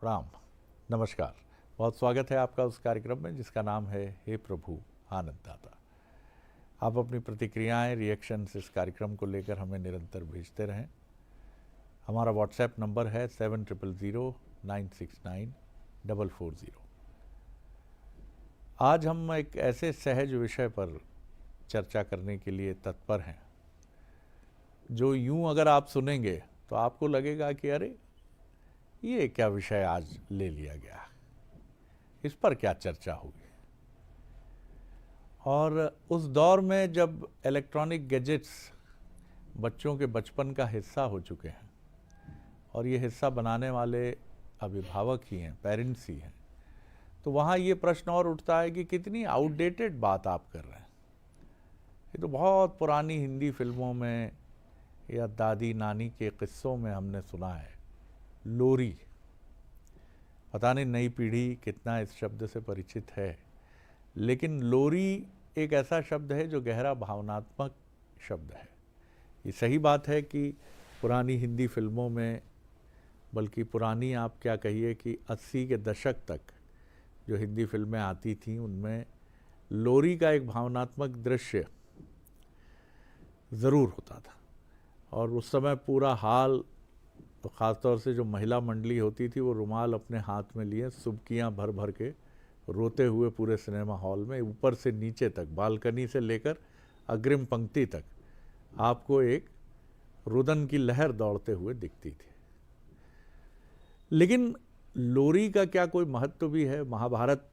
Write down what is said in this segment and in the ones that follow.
प्रणाम, नमस्कार। बहुत स्वागत है आपका उस कार्यक्रम में जिसका नाम है हे प्रभु आनंद दाता। आप अपनी प्रतिक्रियाएं, रिएक्शंस इस कार्यक्रम को लेकर हमें निरंतर भेजते रहें। हमारा व्हाट्सएप नंबर है 7009694440। आज हम एक ऐसे सहज विषय पर चर्चा करने के लिए तत्पर हैं जो यूं अगर आप सुनेंगे तो आपको लगेगा कि अरे ये क्या विषय आज ले लिया गया, इस पर क्या चर्चा होगी। और उस दौर में जब इलेक्ट्रॉनिक गैजेट्स बच्चों के बचपन का हिस्सा हो चुके हैं और ये हिस्सा बनाने वाले अभिभावक ही हैं, पेरेंट्स ही हैं, तो वहाँ ये प्रश्न और उठता है कि कितनी आउटडेटेड बात आप कर रहे हैं। ये तो बहुत पुरानी हिंदी फिल्मों में या दादी नानी के किस्सों में हमने सुना है। लोरी, पता नहीं नई पीढ़ी कितना इस शब्द से परिचित है, लेकिन लोरी एक ऐसा शब्द है जो गहरा भावनात्मक शब्द है। ये सही बात है कि पुरानी हिंदी फिल्मों में, बल्कि पुरानी आप क्या कहिए कि 80 के दशक तक जो हिंदी फिल्में आती थीं उनमें लोरी का एक भावनात्मक दृश्य ज़रूर होता था। और उस समय पूरा हाल, तो ख़ासतौर से जो महिला मंडली होती थी वो रुमाल अपने हाथ में लिए सुबकियाँ भर भर के रोते हुए पूरे सिनेमा हॉल में ऊपर से नीचे तक, बालकनी से लेकर अग्रिम पंक्ति तक आपको एक रुदन की लहर दौड़ते हुए दिखती थी। लेकिन लोरी का क्या कोई महत्व भी है? महाभारत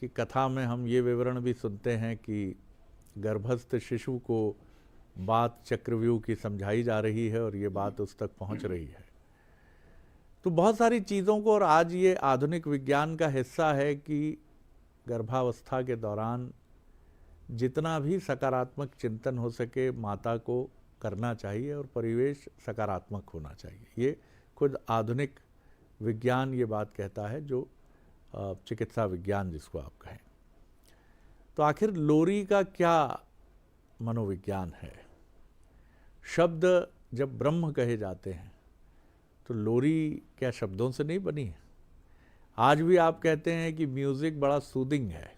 की कथा में हम ये विवरण भी सुनते हैं कि गर्भस्थ शिशु को बात चक्रव्यूह की समझाई जा रही है और ये बात उस तक पहुंच रही है। तो बहुत सारी चीज़ों को, और आज ये आधुनिक विज्ञान का हिस्सा है कि गर्भावस्था के दौरान जितना भी सकारात्मक चिंतन हो सके माता को करना चाहिए और परिवेश सकारात्मक होना चाहिए। ये खुद आधुनिक विज्ञान ये बात कहता है, जो चिकित्सा विज्ञान जिसको आप कहें। तो आखिर लोरी का क्या मनोविज्ञान है? शब्द जब ब्रह्म कहे जाते हैं तो लोरी क्या शब्दों से नहीं बनी है? आज भी आप कहते हैं कि म्यूज़िक बड़ा सूदिंग है।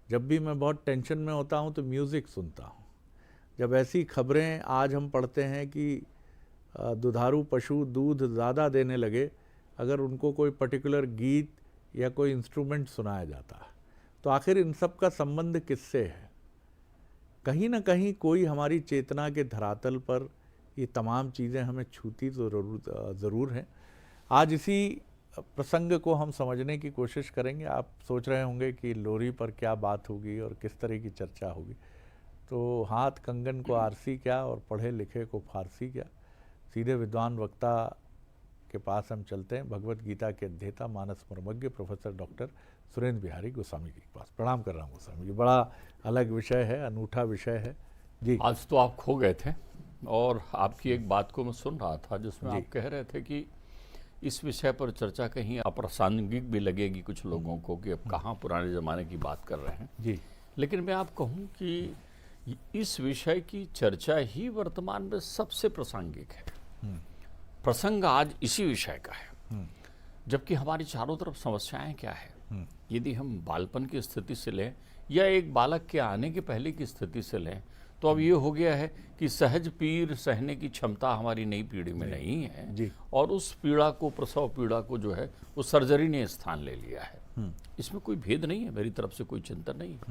जब भी मैं बहुत टेंशन में होता हूँ तो म्यूज़िक सुनता हूँ। जब ऐसी खबरें आज हम पढ़ते हैं कि दुधारू पशु दूध ज़्यादा देने लगे अगर उनको कोई पर्टिकुलर गीत या कोई इंस्ट्रूमेंट सुनाया जाता है, तो आखिर इन सब का संबंध किससे है? कहीं ना कहीं कोई हमारी चेतना के धरातल पर ये तमाम चीज़ें हमें छूती तो ज़रूर हैं। आज इसी प्रसंग को हम समझने की कोशिश करेंगे। आप सोच रहे होंगे कि लोरी पर क्या बात होगी और किस तरह की चर्चा होगी। तो हाथ कंगन को आरसी क्या और पढ़े लिखे को फारसी क्या। सीधे विद्वान वक्ता के पास हम चलते हैं, भगवत गीता के अध्येता मानस मर्मज्ञ प्रोफेसर डॉक्टर सुरेंद्र बिहारी गोस्वामी जी के पास। प्रणाम कर रहा हूँ गोस्वामी जी। बड़ा अलग विषय है, अनूठा विषय है जी। आज तो आप खो गए थे और आपकी एक बात को मैं सुन रहा था जिसमें आप कह रहे थे कि इस विषय पर चर्चा कहीं अप्रासंगिक भी लगेगी कुछ लोगों को कि अब कहाँ पुराने ज़माने की बात कर रहे हैं जी। लेकिन मैं आप कहूँ कि इस विषय की चर्चा ही वर्तमान में सबसे प्रासंगिक है। प्रसंग आज इसी विषय का है, जबकि हमारी चारों तरफ समस्याएं क्या है। यदि हम बालपन की स्थिति से लें या एक बालक के आने के पहले की स्थिति से लें तो अब ये हो गया है कि सहज पीड़ सहने की क्षमता हमारी नई पीढ़ी में नहीं है जी। और उस पीड़ा को, प्रसव पीड़ा को जो है वो सर्जरी ने स्थान ले लिया है। इसमें कोई भेद नहीं है, मेरी तरफ से कोई चिंतन नहीं है।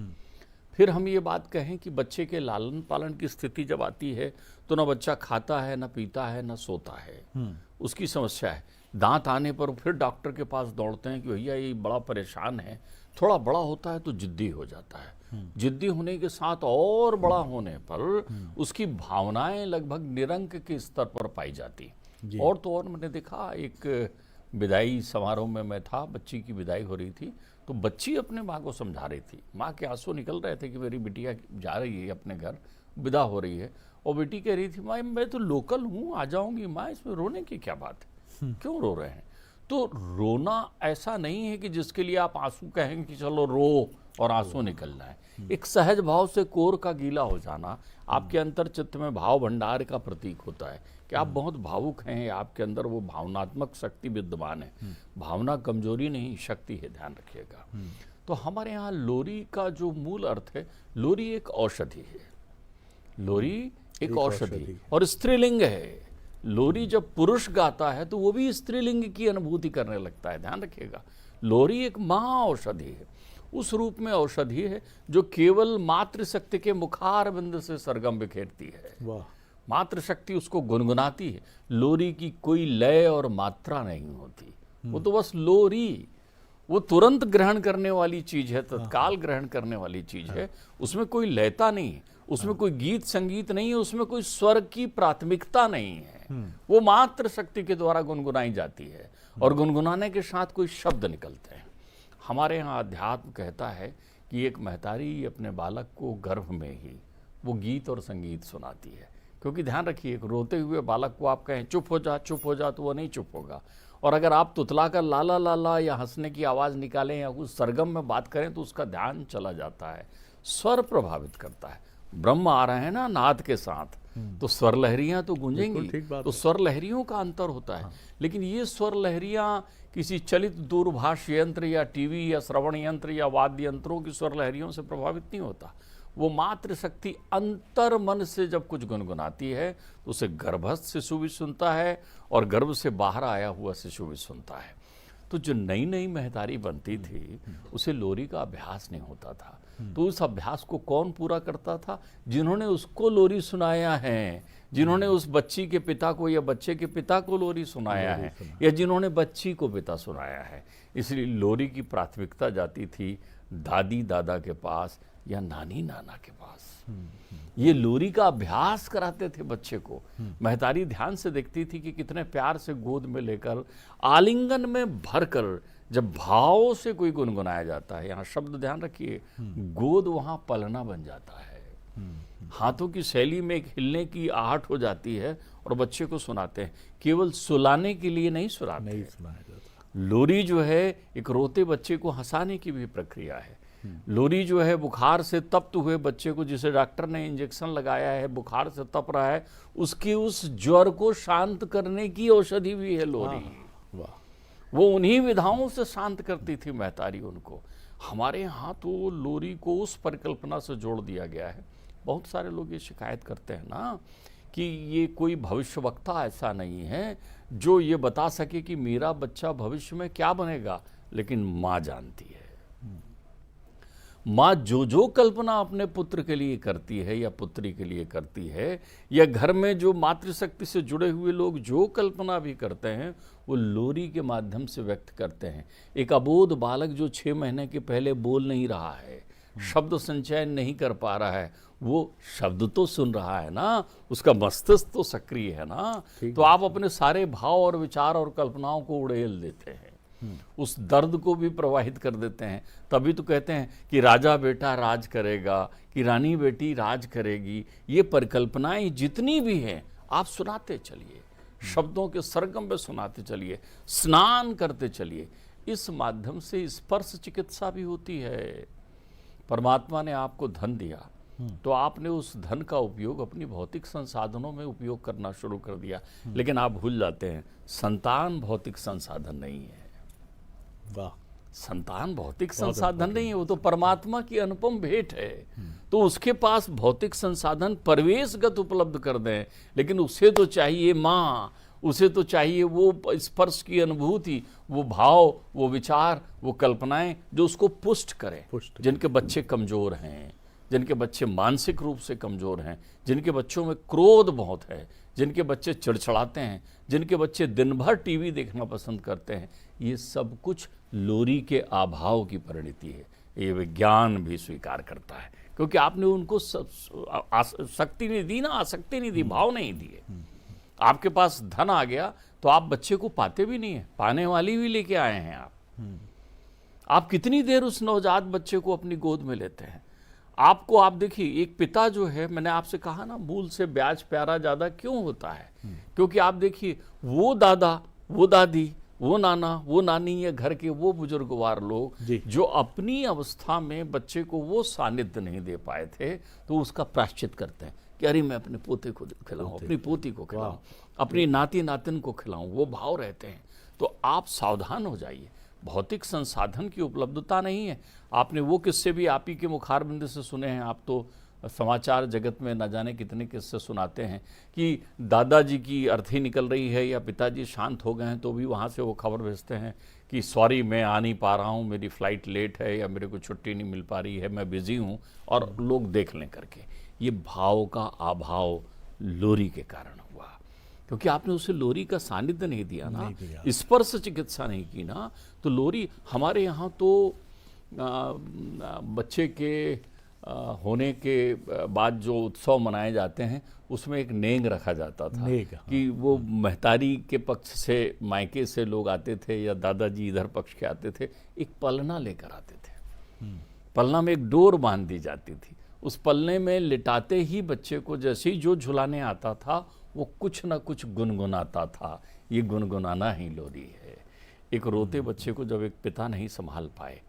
फिर हम ये बात कहें कि बच्चे के लालन पालन की स्थिति जब आती है तो ना बच्चा खाता है, ना पीता है, ना सोता है, उसकी समस्या है। दांत आने पर फिर डॉक्टर के पास दौड़ते हैं कि भैया ये बड़ा परेशान है। थोड़ा बड़ा होता है तो जिद्दी हो जाता है। जिद्दी होने के साथ और बड़ा होने पर उसकी भावनाएं लगभग निरंक के स्तर पर पाई जाती। और तो और मैंने देखा, एक विदाई समारोह में मैं था, बच्ची की विदाई हो रही थी तो बच्ची अपने माँ को समझा रही थी। माँ के आंसू निकल रहे थे कि मेरी बिटिया जा रही है अपने घर, विदा हो रही है, और बेटी कह रही थी माँ मैं तो लोकल हूँ, आ जाऊँगी माँ, इसमें रोने की क्या बात है, क्यों रो रहे हैं। तो रोना ऐसा नहीं है कि जिसके लिए आप आंसू कहेंगे कि चलो रो और आंसू निकलना है। एक सहज भाव से कोर का गीला हो जाना आपके अंतर चित्त में भाव भंडार का प्रतीक होता है कि आप बहुत भावुक हैं, आपके अंदर वो भावनात्मक शक्ति विद्यमान है। भावना कमजोरी नहीं, शक्ति है, ध्यान रखिएगा। तो हमारे यहाँ लोरी का जो मूल अर्थ है, लोरी एक औषधि है। लोरी एक औषधि और स्त्रीलिंग है। लोरी जब पुरुष गाता है तो वो भी स्त्रीलिंग की अनुभूति करने लगता है, ध्यान रखिएगा। लोरी एक महा औषधि है, उस रूप में औषधि है जो केवल मातृशक्ति के मुखार बिंद से सरगम बिखेरती है। वाह। मातृशक्ति उसको गुनगुनाती है। लोरी की कोई लय और मात्रा नहीं होती, वो तो बस लोरी, वो तुरंत ग्रहण करने वाली चीज है, तत्काल ग्रहण करने वाली चीज है। उसमें कोई लयता नहीं है, उसमें कोई गीत संगीत नहीं है, उसमें कोई स्वर की प्राथमिकता नहीं है। वो मात्र शक्ति के द्वारा गुनगुनाई जाती है और गुनगुनाने के साथ कोई शब्द निकलते हैं। हमारे यहाँ अध्यात्म कहता है कि एक महतारी अपने बालक को गर्भ में ही वो गीत और संगीत सुनाती है, क्योंकि ध्यान रखिए, एक रोते हुए बालक को आप कहें चुप हो जा, तो वो नहीं चुप होगा। और अगर आप तुतला कर लाला लाला या हंसने की आवाज़ निकालें या उस सरगम में बात करें तो उसका ध्यान चला जाता है, स्वर प्रभावित करता है। ब्रह्म आ रहे हैं ना नाद के साथ, तो स्वर लहरियां तो गूंजेंगी, तो स्वर लहरियों का अंतर होता है। लेकिन ये स्वर लहरियां किसी चलित दूरभाष यंत्र या टीवी या श्रवण यंत्र या वाद्य यंत्रों की स्वर लहरियों से प्रभावित नहीं होता। वो मात्र शक्ति अंतर मन से जब कुछ गुनगुनाती है तो उसे गर्भस्थ शिशु भी सुनता है और गर्भ से बाहर आया हुआ शिशु भी सुनता है। तो जो नई नई महतारी बनती थी उसे लोरी का अभ्यास नहीं होता था, तो उस अभ्यास को कौन पूरा करता था? जिन्होंने उसको लोरी सुनाया है, जिन्होंने उस बच्ची के पिता को या बच्चे के पिता को लोरी सुनाया है, या जिन्होंने बच्ची को पिता सुनाया है। इसलिए लोरी की प्राथमिकता जाती थी दादी दादा के पास या नानी नाना के पास। ये लोरी का अभ्यास कराते थे बच्चे को। महतारी ध्यान से देखती थी कि कितने प्यार से गोद में लेकर आलिंगन में भरकर जब भाव से कोई गुनगुनाया जाता है, यहाँ शब्द ध्यान रखिए, गोद वहां पलना बन जाता है। हाथों की शैली में एक हिलने की आहट हो जाती है और बच्चे को सुनाते हैं। केवल सुलाने के लिए नहीं सुनाते, नहीं सुनाया जाता। लोरी जो है एक रोते बच्चे को हंसाने की भी प्रक्रिया है। लोरी जो है बुखार से तप्त हुए बच्चे को, जिसे डॉक्टर ने इंजेक्शन लगाया है, बुखार से तप रहा है, उसकी उस ज्वर को शांत करने की औषधि भी है लोरी। वाह। वो उन्हीं विधाओं से शांत करती थी महतारी उनको। हमारे यहाँ तो लोरी को उस परिकल्पना से जोड़ दिया गया है। बहुत सारे लोग ये शिकायत करते हैं ना कि ये कोई भविष्यवक्ता ऐसा नहीं है जो ये बता सके कि मेरा बच्चा भविष्य में क्या बनेगा, लेकिन माँ जानती है। माँ जो कल्पना अपने पुत्र के लिए करती है या पुत्री के लिए करती है, या घर में जो मातृशक्ति से जुड़े हुए लोग जो कल्पना भी करते हैं, वो लोरी के माध्यम से व्यक्त करते हैं। एक अबोध बालक जो 6 महीने के पहले बोल नहीं रहा है, शब्द संचयन नहीं कर पा रहा है, वो शब्द तो सुन रहा है ना, उसका मस्तिष्क तो सक्रिय है ना। तो आप अपने सारे भाव और विचार और कल्पनाओं को उड़ेल देते हैं, उस दर्द को भी प्रवाहित कर देते हैं। तभी तो कहते हैं कि राजा बेटा राज करेगा, कि रानी बेटी राज करेगी। ये परिकल्पनाएं जितनी भी हैं आप सुनाते चलिए, शब्दों के सरगम में सुनाते चलिए, स्नान करते चलिए। इस माध्यम से स्पर्श चिकित्सा भी होती है। परमात्मा ने आपको धन दिया तो आपने उस धन का उपयोग अपनी भौतिक संसाधनों में उपयोग करना शुरू कर दिया, लेकिन आप भूल जाते हैं संतान भौतिक संसाधन नहीं है। वाह। संतान भौतिक संसाधन नहीं है, वो तो परमात्मा की अनुपम भेंट है। तो उसके पास भौतिक संसाधन प्रवेशगत उपलब्ध कर दें, लेकिन उसे तो चाहिए माँ, उसे तो चाहिए वो स्पर्श की अनुभूति, वो भाव, वो विचार, वो कल्पनाएं जो उसको पुष्ट करें। जिनके बच्चे कमजोर हैं, जिनके बच्चे मानसिक रूप से कमजोर हैं, जिनके बच्चों में क्रोध बहुत है, जिनके बच्चे चिड़चिड़ाते हैं, जिनके बच्चे दिन भर टीवी देखना पसंद करते हैं, ये सब कुछ लोरी के अभाव की परिणति है। ये विज्ञान भी स्वीकार करता है, क्योंकि आपने उनको शक्ति नहीं दी ना, आसक्ति नहीं दी, भाव नहीं दिए। आपके पास धन आ गया तो आप बच्चे को पाते भी नहीं है, पाने वाली भी लेके आए हैं आप कितनी देर उस नवजात बच्चे को अपनी गोद में लेते हैं? आपको, आप देखिए, एक पिता जो है, मैंने आपसे कहा ना, मूल से ब्याज प्यारा ज्यादा क्यों होता है? क्योंकि आप देखिए, वो दादा, वो दादी, वो नाना, वो नानी या घर के वो बुजुर्गवार लोग जी। जो अपनी अवस्था में बच्चे को वो सानिध्य नहीं दे पाए थे, तो उसका प्रायश्चित करते हैं कि अरे मैं अपने पोते को खिलाऊं, अपनी पोती को खिलाऊं, अपनी नाती नातिन को खिलाऊं, वो भाव रहते हैं। तो आप सावधान हो जाइए, भौतिक संसाधन की उपलब्धता नहीं है। आपने वो किस्से भी आप ही के मुखारबिंद से सुने हैं, आप तो समाचार जगत में न जाने कितने किस्से सुनाते हैं कि दादाजी की अर्थी निकल रही है या पिताजी शांत हो गए हैं तो भी वहाँ से वो खबर भेजते हैं कि सॉरी मैं आ नहीं पा रहा हूँ, मेरी फ़्लाइट लेट है या मेरे को छुट्टी नहीं मिल पा रही है, मैं बिज़ी हूँ, और लोग देख लें करके। ये भाव का अभाव लोरी के कारण हुआ, क्योंकि आपने उसे लोरी का सानिध्य नहीं दिया ना, स्पर्श चिकित्सा नहीं की ना। तो लोरी हमारे यहाँ तो बच्चे के होने के बाद जो उत्सव मनाए जाते हैं उसमें एक नेंग रखा जाता था कि वो महतारी के पक्ष से मायके से लोग आते थे या दादाजी इधर पक्ष के आते थे, एक पलना लेकर आते थे। पलना में एक डोर बांध दी जाती थी, उस पलने में लिटाते ही बच्चे को जैसे ही जो झुलाने आता था वो कुछ ना कुछ गुनगुनाता था। ये गुनगुनाना ही लोरी है। एक रोते बच्चे को जब एक पिता नहीं संभाल पाए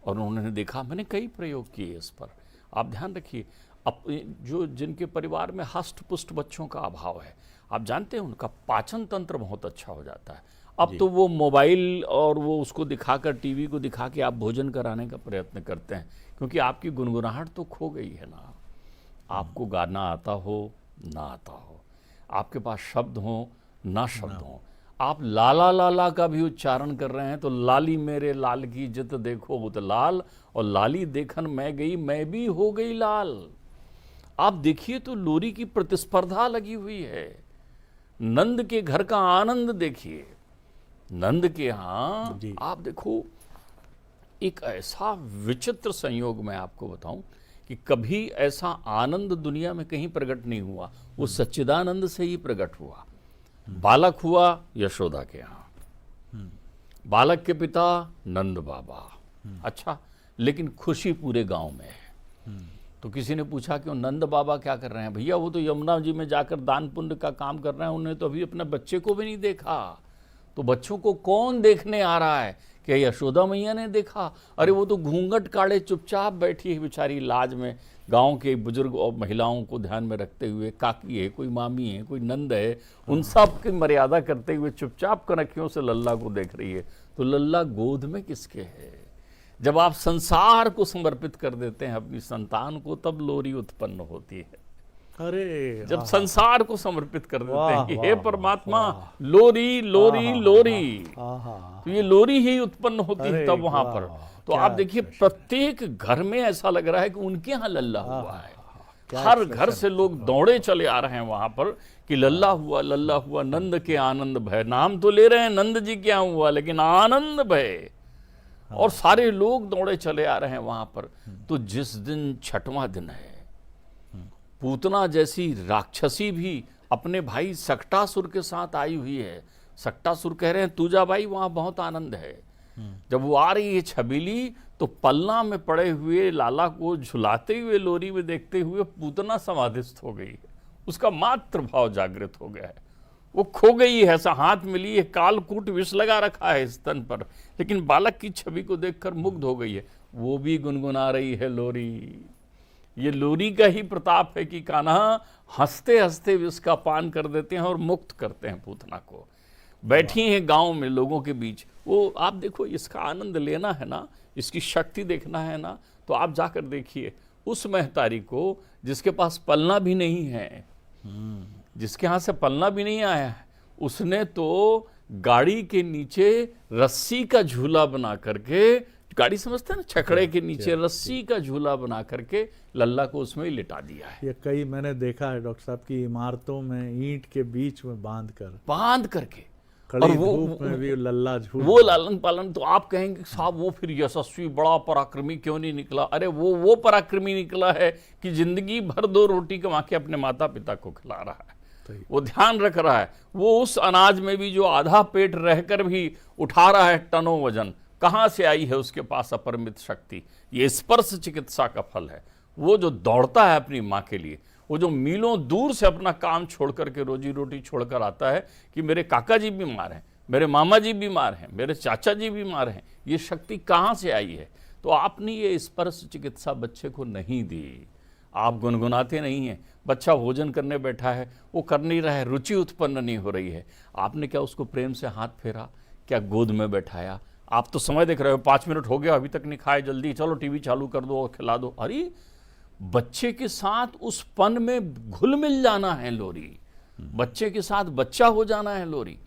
और उन्होंने देखा, मैंने कई प्रयोग किए इस पर, आप ध्यान रखिए, जो जिनके परिवार में हष्ट पुष्ट बच्चों का अभाव है, आप जानते हैं उनका पाचन तंत्र बहुत अच्छा हो जाता है। अब तो वो मोबाइल और वो उसको दिखाकर, टीवी को दिखा के आप भोजन कराने का प्रयत्न करते हैं, क्योंकि आपकी गुनगुनाहट तो खो गई है ना। आपको गाना आता हो ना आता हो, आपके पास शब्द हो ना शब्द हो, आप लाला लाला का भी उच्चारण कर रहे हैं तो लाली मेरे लाल की जित देखो उत लाल, और लाली देखन मैं गई मैं भी हो गई लाल। आप देखिए तो लोरी की प्रतिस्पर्धा लगी हुई है। नंद के घर का आनंद देखिए, नंद के यहाँ आप देखो एक ऐसा विचित्र संयोग मैं आपको बताऊं कि कभी ऐसा आनंद दुनिया में कहीं प्रकट नहीं हुआ, वो सच्चिदानंद से ही प्रकट हुआ। बालक हुआ यशोदा के यहाँ, बालक के पिता नंद बाबा, अच्छा, लेकिन खुशी पूरे गांव में है। तो किसी ने पूछा कि नंद बाबा क्या कर रहे हैं? भैया वो तो यमुना जी में जाकर दान पुण्य का काम कर रहे हैं, उन्होंने तो अभी अपने बच्चे को भी नहीं देखा। तो बच्चों को कौन देखने आ रहा है? क्या यशोदा मैया ने देखा? अरे वो तो घूंघट काढ़े चुपचाप बैठी है बेचारी लाज में, गांव के बुजुर्ग और महिलाओं को ध्यान में रखते हुए, काकी है, कोई मामी है, कोई नंद है, उन सब की मर्यादा करते हुए चुपचाप कनखियों से लल्ला को देख रही है। तो लल्ला गोद में किसके है? जब आप संसार को समर्पित कर देते हैं अपनी संतान को, तब लोरी उत्पन्न होती है। अरे जब संसार को समर्पित कर देते हैं कि हे परमात्मा, लोरी लोरी लोरी, तो ये लोरी ही उत्पन्न होती है तब वहां पर। तो आप देखिए प्रत्येक घर में ऐसा लग रहा है कि उनके यहाँ लल्ला हुआ है। हर घर से लोग दौड़े चले आ रहे हैं वहां पर कि लल्ला हुआ, नंद के आनंद भय। नाम तो ले रहे हैं नंद जी क्या हुआ, लेकिन आनंद भय, और सारे लोग दौड़े चले आ रहे हैं वहां पर। तो जिस दिन छठवां दिन है, पूतना जैसी राक्षसी भी अपने भाई सक्टासुर के साथ आई हुई है। सक्टासुर कह रहे हैं तू जा भाई, वहां बहुत आनंद है। जब वो आ रही है छबीली, तो पलना में पड़े हुए लाला को झुलाते हुए लोरी में देखते हुए पूतना समाधिस्थ हो गई है। उसका मात्र भाव जागृत हो गया है, वो खो गई है। ऐसा हाथ मिली है, कालकूट विष लगा रखा है स्तन पर, लेकिन बालक की छवि को देखकर मुग्ध हो गई है। वो भी गुनगुना रही है लोरी। ये लोरी का ही प्रताप है कि कान्हा हंसते हंसते विष का पान कर देते हैं और मुक्त करते हैं पूतना को। बैठी हैं गांव में लोगों के बीच, वो आप देखो, इसका आनंद लेना है ना, इसकी शक्ति देखना है ना, तो आप जाकर देखिए उस महतारी को जिसके पास पलना भी नहीं है, जिसके यहाँ से पलना भी नहीं आया है, उसने तो गाड़ी के नीचे रस्सी का झूला बना करके, गाड़ी समझते हैं ना, छकड़े के नीचे रस्सी का झूला बना करके लल्ला को उसमें ही लिटा दिया है। ये कई मैंने देखा है डॉक्टर साहब की इमारतों में ईंट के बीच में बांध करके और धूप में भी लल्ला झूल, वो लालन पालन। तो आप कहेंगे साहब वो फिर यशस्वी बड़ा पराक्रमी क्यों नहीं निकला? अरे वो पराक्रमी निकला है कि जिंदगी भर 2 रोटी कमा के अपने माता पिता को खिला रहा है, वो ध्यान रख रहा है। वो उस अनाज में भी जो आधा पेट रहकर भी उठा रहा है टनों वजन, कहाँ से आई है उसके पास अपरिमित शक्ति? ये स्पर्श चिकित्सा का फल है। वो जो दौड़ता है अपनी माँ के लिए, वो जो मीलों दूर से अपना काम छोड़ करके, रोजी रोटी छोड़कर आता है कि मेरे काका जी बीमार हैं, मेरे मामा जी बीमार हैं, मेरे चाचा जी बीमार हैं, ये शक्ति कहाँ से आई है? तो आपने ये स्पर्श चिकित्सा बच्चे को नहीं दी। आप गुनगुनाते नहीं हैं, बच्चा भोजन करने बैठा है, वो कर नहीं रहा है, रुचि उत्पन्न नहीं हो रही है, आपने क्या उसको प्रेम से हाथ फेरा, क्या गोद में बैठाया? आप तो समय देख रहे हो, 5 मिनट हो गया अभी तक नहीं खाए, जल्दी चलो टीवी चालू कर दो और खिला दो। अरे बच्चे के साथ उस पन में घुल मिल जाना है लोरी, बच्चे के साथ बच्चा हो जाना है लोरी।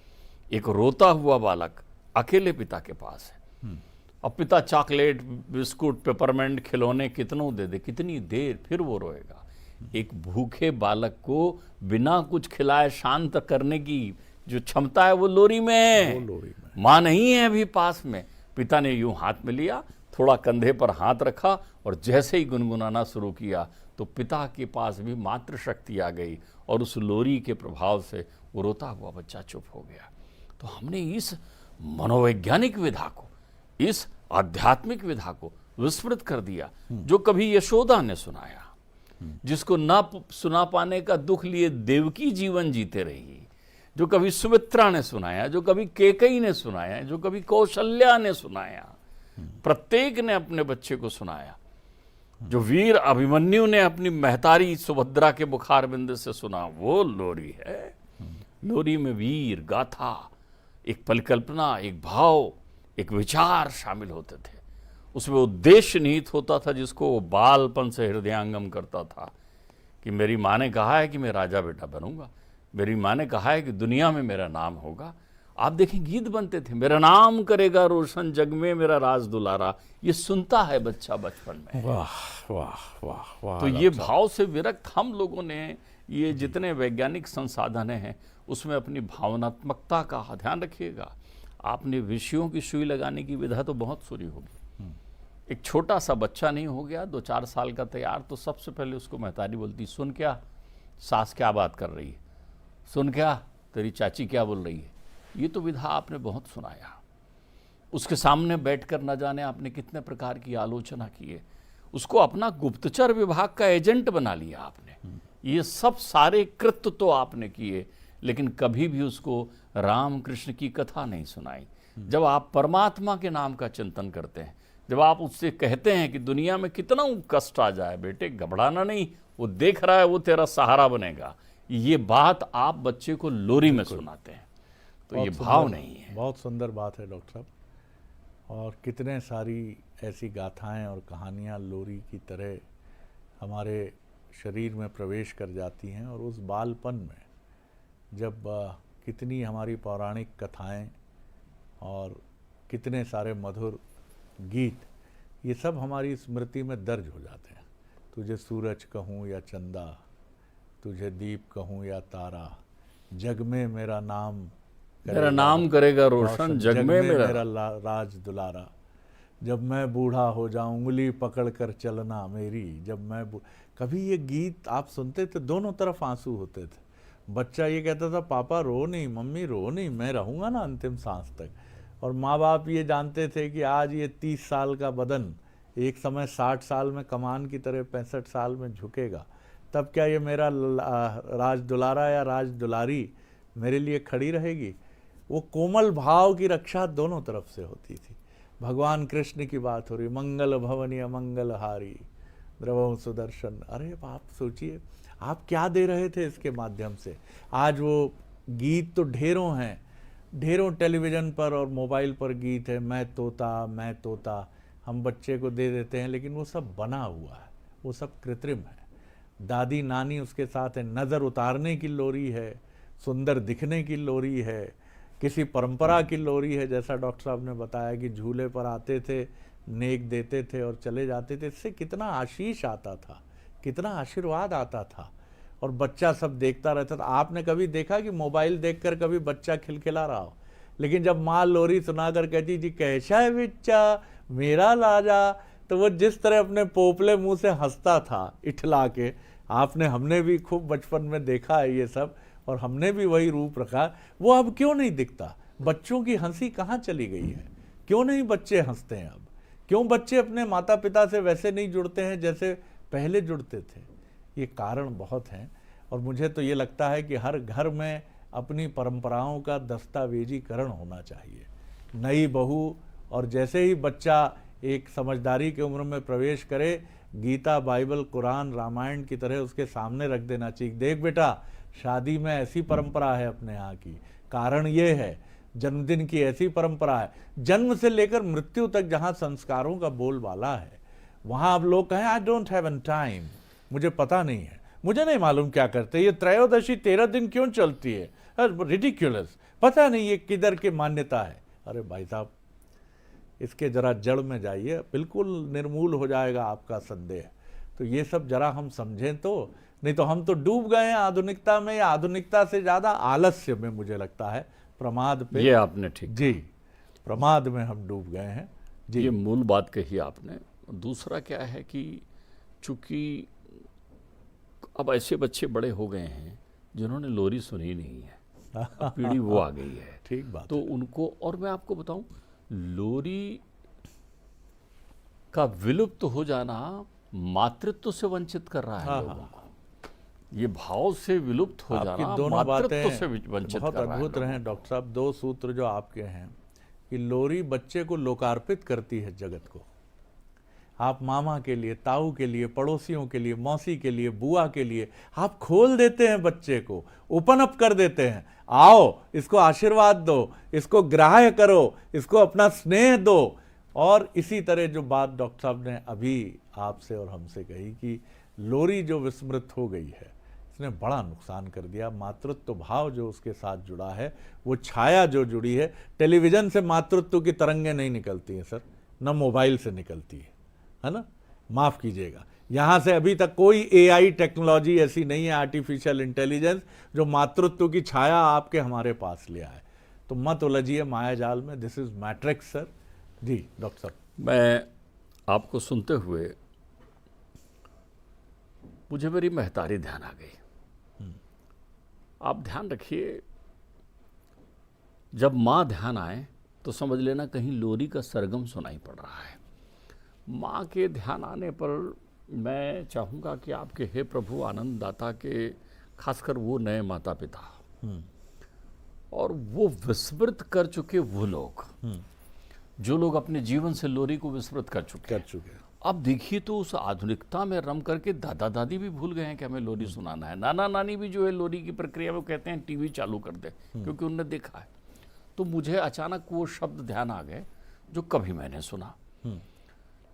एक रोता हुआ बालक अकेले पिता के पास है, अब पिता चॉकलेट, बिस्कुट, पेपरमेंट, खिलौने कितनों दे दे, कितनी देर फिर वो रोएगा। एक भूखे बालक को बिना कुछ खिलाए शांत करने की जो क्षमता है वो लोरी में है। माँ नहीं है अभी पास में। पिता ने यूं हाथ में लिया, थोड़ा कंधे पर हाथ रखा और जैसे ही गुनगुनाना शुरू किया तो पिता के पास भी मातृ शक्ति आ गई और उस लोरी के प्रभाव से वो रोता हुआ बच्चा चुप हो गया। तो हमने इस मनोवैज्ञानिक विधा को, इस आध्यात्मिक विधा को विस्मृत कर दिया जो कभी यशोदा ने सुनाया, जिसको ना सुना पाने का दुख लिए देवकी जीवन जीते रही, जो कभी सुमित्रा ने सुनाया, जो कभी केकई ने सुनाया, जो कभी कौशल्या ने सुनाया, प्रत्येक ने अपने बच्चे को सुनाया। जो वीर अभिमन्यु ने अपनी महतारी सुभद्रा के बुखार बिंद से सुना, वो लोरी है। लोरी में वीर गाथा, एक परिकल्पना, एक भाव, एक विचार शामिल होते थे। उसमें उद्देश्य निहित होता था जिसको वो बालपन से हृदयांगम करता था कि मेरी माँ ने कहा है कि मैं राजा बेटा बनूंगा, मेरी माँ ने कहा है कि दुनिया में मेरा नाम होगा। आप देखें गीत बनते थे, मेरा नाम करेगा रोशन जग में मेरा राज दुलारा, ये सुनता है बच्चा बचपन में। वाह वाह वाह वाह। तो ये भाव से विरक्त हम लोगों ने ये जितने वैज्ञानिक संसाधन हैं उसमें अपनी भावनात्मकता का ध्यान रखिएगा। आपने विषयों की सुई लगाने की विधा तो बहुत सुनी होगी। एक छोटा सा बच्चा नहीं हो गया 2-4 साल का तैयार, तो सबसे पहले उसको महतारी बोलती, सुन क्या सास क्या बात कर रही है, सुन क्या तेरी चाची क्या बोल रही है। ये तो विधा आपने बहुत सुनाया। उसके सामने बैठकर न जाने आपने कितने प्रकार की आलोचना की है। उसको अपना गुप्तचर विभाग का एजेंट बना लिया आपने। ये सब सारे कृत्य तो आपने किए, लेकिन कभी भी उसको राम कृष्ण की कथा नहीं सुनाई। जब आप परमात्मा के नाम का चिंतन करते हैं, जब आप उससे कहते हैं कि दुनिया में कितना कष्ट आ जाए बेटे घबराना नहीं, वो देख रहा है, वो तेरा सहारा बनेगा, ये बात आप बच्चे को लोरी में सुनाते हैं। तो ये भाव नहीं है। बहुत सुंदर बात है डॉक्टर साहब। और कितने सारी ऐसी गाथाएं और कहानियां लोरी की तरह हमारे शरीर में प्रवेश कर जाती हैं। और उस बालपन में जब कितनी हमारी पौराणिक कथाएं और कितने सारे मधुर गीत, ये सब हमारी स्मृति में दर्ज हो जाते हैं। तुझे सूरज कहूँ या चंदा, तुझे दीप कहूँ या तारा, जग में मेरा नाम करेगा रोशन, जग में मेरा राज दुलारा, जब मैं बूढ़ा हो जाऊं उंगली पकड़ कर चलना मेरी, जब मैं कभी ये गीत आप सुनते थे, दोनों तरफ आंसू होते थे। बच्चा ये कहता था पापा रो नहीं, मम्मी रो नहीं, मैं रहूँगा ना अंतिम सांस तक। और माँ बाप ये जानते थे कि आज ये 30 साल का बदन एक समय 60 साल में कमान की तरह 65 साल में झुकेगा, तब क्या ये मेरा राज दुलारा या राज दुलारी मेरे लिए खड़ी रहेगी। वो कोमल भाव की रक्षा दोनों तरफ से होती थी। भगवान कृष्ण की बात हो रही, मंगल भवनी अमंगल हारी द्रवम सुदर्शन। अरे आप सोचिए आप क्या दे रहे थे इसके माध्यम से। आज वो गीत तो ढेरों हैं, ढेरों टेलीविज़न पर और मोबाइल पर गीत है, मैं तोता हम बच्चे को दे देते हैं, लेकिन वो सब बना हुआ है, वो सब कृत्रिम है। दादी नानी उसके साथ है, नज़र उतारने की लोरी है, सुंदर दिखने की लोरी है, किसी परंपरा की लोरी है। जैसा डॉक्टर साहब ने बताया कि झूले पर आते थे, नेक देते थे और चले जाते थे। इससे कितना आशीष आता था, कितना आशीर्वाद आता था, और बच्चा सब देखता रहता था। आपने कभी देखा कि मोबाइल देखकर कभी बच्चा खिलखिला रहा हो, लेकिन जब माँ लोरी सुनाकर कहती जी कैसा है बच्चा मेरा लाजा, तो वो जिस तरह अपने पोपले मुंह से हंसता था इठला के, हमने भी खूब बचपन में देखा है ये सब, और हमने भी वही रूप रखा। वो अब क्यों नहीं दिखता? बच्चों की हंसी कहाँ चली गई है? क्यों नहीं बच्चे हंसते हैं अब? क्यों बच्चे अपने माता पिता से वैसे नहीं जुड़ते हैं जैसे पहले जुड़ते थे? ये कारण बहुत हैं। और मुझे तो ये लगता है कि हर घर में अपनी परंपराओं का दस्तावेजीकरण होना चाहिए। नई बहू और जैसे ही बच्चा एक समझदारी की उम्र में प्रवेश करे, गीता, बाइबल, कुरान, रामायण की तरह उसके सामने रख देना चाहिए। देख बेटा, शादी में ऐसी परंपरा है अपने यहाँ की, कारण ये है, जन्मदिन की ऐसी परंपरा है। जन्म से लेकर मृत्यु तक जहाँ संस्कारों का बोलबाला है, वहाँ अब लोग कहें I don't have an time, मुझे पता नहीं है, मुझे नहीं मालूम क्या करते, ये त्रयोदशी 13 दिन क्यों चलती है, रिडिक्यूलस, पता नहीं ये किधर की मान्यता है। अरे भाई साहब, इसके जरा जड़ में जाइए, बिल्कुल निर्मूल हो जाएगा आपका संदेह। तो ये सब जरा हम समझें तो, नहीं तो हम तो डूब गए हैं आधुनिकता में, या आधुनिकता से ज़्यादा आलस्य में, मुझे लगता है प्रमाद पे। ये आपने ठीक जी, प्रमाद में हम डूब गए हैं जी। ये मूल बात कही आपने। दूसरा क्या है कि चूंकि अब ऐसे बच्चे बड़े हो गए हैं जिन्होंने लोरी सुनी नहीं है, अब पीढ़ी वो आ गई है, ठीक बात तो है। उनको, और मैं आपको बताऊं, लोरी का विलुप्त हो जाना मातृत्व से वंचित कर रहा है हाँ, लोगों हाँ। को। ये भाव से विलुप्त हो आपकी जाना दोनों मातृत्व से बातें वंचित बहुत कर रहा है अद्भुत रहे डॉक्टर साहब। दो सूत्र जो आपके हैं कि लोरी बच्चे को लोकार्पित करती है जगत को। आप मामा के लिए, ताऊ के लिए, पड़ोसियों के लिए, मौसी के लिए, बुआ के लिए आप खोल देते हैं बच्चे को, ओपन अप कर देते हैं। आओ, इसको आशीर्वाद दो, इसको ग्राह्य करो, इसको अपना स्नेह दो। और इसी तरह जो बात डॉक्टर साहब ने अभी आपसे और हमसे कही कि लोरी जो विस्मृत हो गई है, इसने बड़ा नुकसान कर दिया। मातृत्व भाव जो उसके साथ जुड़ा है, वो छाया जो जुड़ी है, टेलीविजन से मातृत्व की तरंगें नहीं निकलती हैं सर, न मोबाइल से निकलती है ना, माफ़ कीजिएगा। यहाँ से अभी तक कोई एआई टेक्नोलॉजी ऐसी नहीं है, आर्टिफिशियल इंटेलिजेंस, जो मातृत्व की छाया आपके हमारे पास ले आए। तो मत उलझिए माया जाल में, दिस इज मैट्रिक्स सर। जी डॉक्टर साहब, मैं आपको सुनते हुए मुझे मेरी महतारी ध्यान आ गई। आप ध्यान रखिए, जब माँ ध्यान आए तो समझ लेना कहीं लोरी का सरगम सुनाई पड़ रहा है। माँ के ध्यान आने पर मैं चाहूँगा कि आपके हे प्रभु आनंद दाता के, खासकर वो नए माता पिता और वो विस्मृत कर चुके वो लोग, जो लोग अपने जीवन से लोरी को विस्मृत कर चुके हैं। अब देखिए तो उस आधुनिकता में रम करके दादा दादी भी भूल गए हैं कि हमें लोरी सुनाना है। नाना नानी भी जो है लोरी की प्रक्रिया में कहते हैं टीवी चालू कर दे, क्योंकि उन्होंने देखा है। तो मुझे अचानक वो शब्द ध्यान आ गए जो कभी मैंने सुना।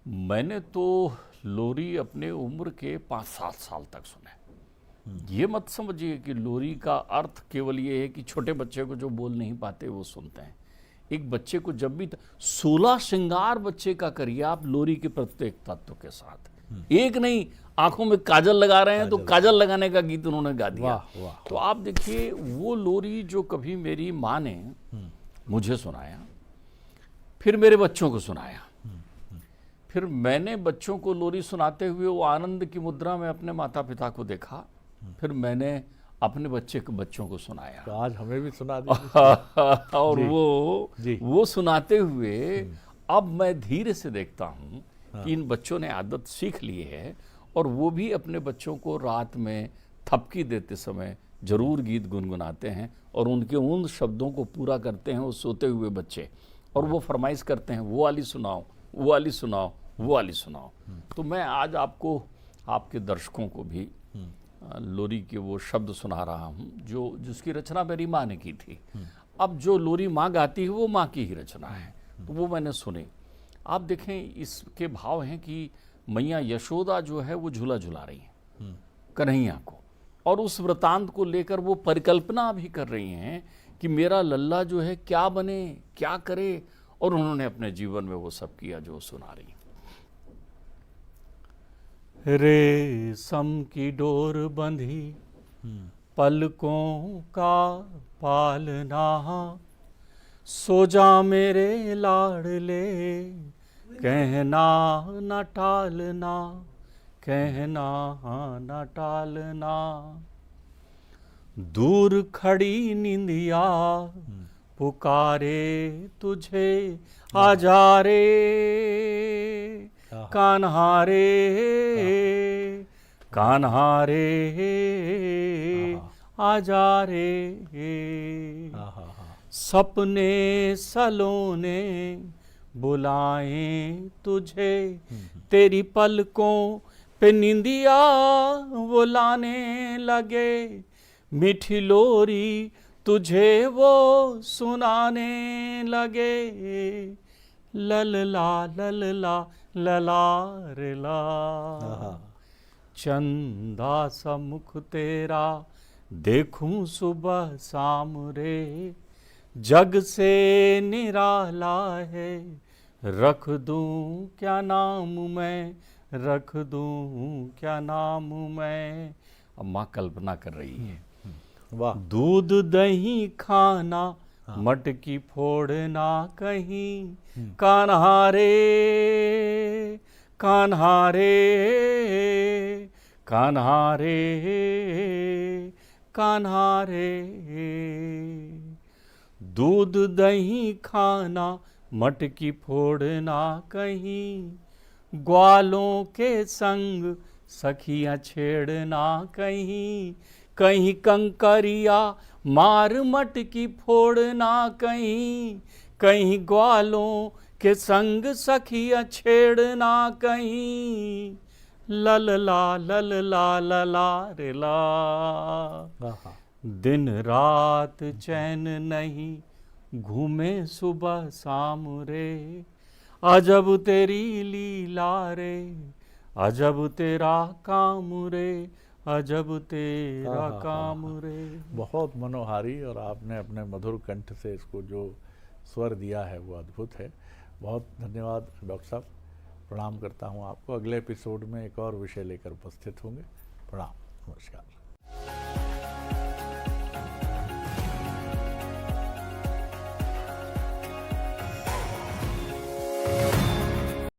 मैंने तो लोरी अपने उम्र के 5-7 साल तक सुने। ये मत समझिए कि लोरी का अर्थ केवल ये है कि छोटे बच्चे को जो बोल नहीं पाते वो सुनते हैं। एक बच्चे को जब भी 16 श्रृंगार बच्चे का करिए आप लोरी के प्रत्येक तत्व के साथ। एक नहीं, आंखों में काजल लगा रहे हैं तो काजल लगाने का गीत उन्होंने गा दिया। वाह, वाह। तो आप देखिए वो लोरी जो कभी मेरी माँ ने मुझे सुनाया, फिर मेरे बच्चों को सुनाया, फिर मैंने बच्चों को लोरी सुनाते हुए वो आनंद की मुद्रा में अपने माता पिता को देखा, फिर मैंने अपने बच्चों को सुनाया। तो आज हमें भी सुना दीजिए। और जी। वो सुनाते हुए अब मैं धीरे से देखता हूँ कि इन बच्चों ने आदत सीख ली है, और वो भी अपने बच्चों को रात में थपकी देते समय जरूर गीत गुनगुनाते हैं, और उनके उन शब्दों को पूरा करते हैं वो सोते हुए बच्चे, और वो फरमाइश करते हैं वो वाली सुनाओ, वो वाली सुनाओ, वो वाली सुनाओ। तो मैं आज आपको, आपके दर्शकों को भी लोरी के वो शब्द सुना रहा हूँ जो जिसकी रचना मेरी माँ ने की थी। अब जो लोरी माँ गाती है वो माँ की ही रचना है, तो वो मैंने सुनी। आप देखें इसके भाव हैं कि मैया यशोदा जो है वो झूला झुला रही हैं कन्हैया को, और उस वृतांत को लेकर वो परिकल्पना भी कर रही हैं कि मेरा लल्ला जो है क्या बने, क्या करे, और उन्होंने अपने जीवन में वो सब किया जो सुना रही। रेशम की डोर बंधी पलकों का पालना, सो जा मेरे लाडले, कहना न टालना, कहना न टालना। दूर खड़ी निंदिया पुकारे तुझे, आजा रे कान्हा रे, कान्हा रे आजा रे। हाँ हाँ हाँ। सपने सलोने बुलाएं तुझे, तेरी पलकों पे निंदिया वो लाने लगे, मीठी लोरी तुझे वो सुनाने लगे, ललला ललला लला रे ला। चंदा सा मुख तेरा देखूं सुबह शाम रे, जग से निराला है, रख दूं क्या नाम मैं, रख दूं क्या नाम मैं। अब माँ कल्पना कर रही है, वाह। दूध दही खाना मटकी फोड़ना कहीं, कान्हा रे कान्हा रे कान्हा रे कान्हा रे। दूध दही खाना मटकी फोड़ना कहीं, ग्वालों के संग सखियां छेड़ना कहीं, कहीं कंकरिया मार मटकी फोड़ना कहीं, कहीं ग्वालों के संग सखियां छेड़ना कहीं, ललला ललला लला रे ला। दिन रात चैन नहीं घूमे सुबह शाम रे, अजब तेरी लीला रे, अजब तेरा काम रे, अजब तेरा काम रे। बहुत मनोहारी, और आपने अपने मधुर कंठ से इसको जो स्वर दिया है वो अद्भुत है। बहुत धन्यवाद डॉक्टर साहब, प्रणाम करता हूँ आपको। अगले एपिसोड में एक और विषय लेकर उपस्थित होंगे। प्रणाम, नमस्कार।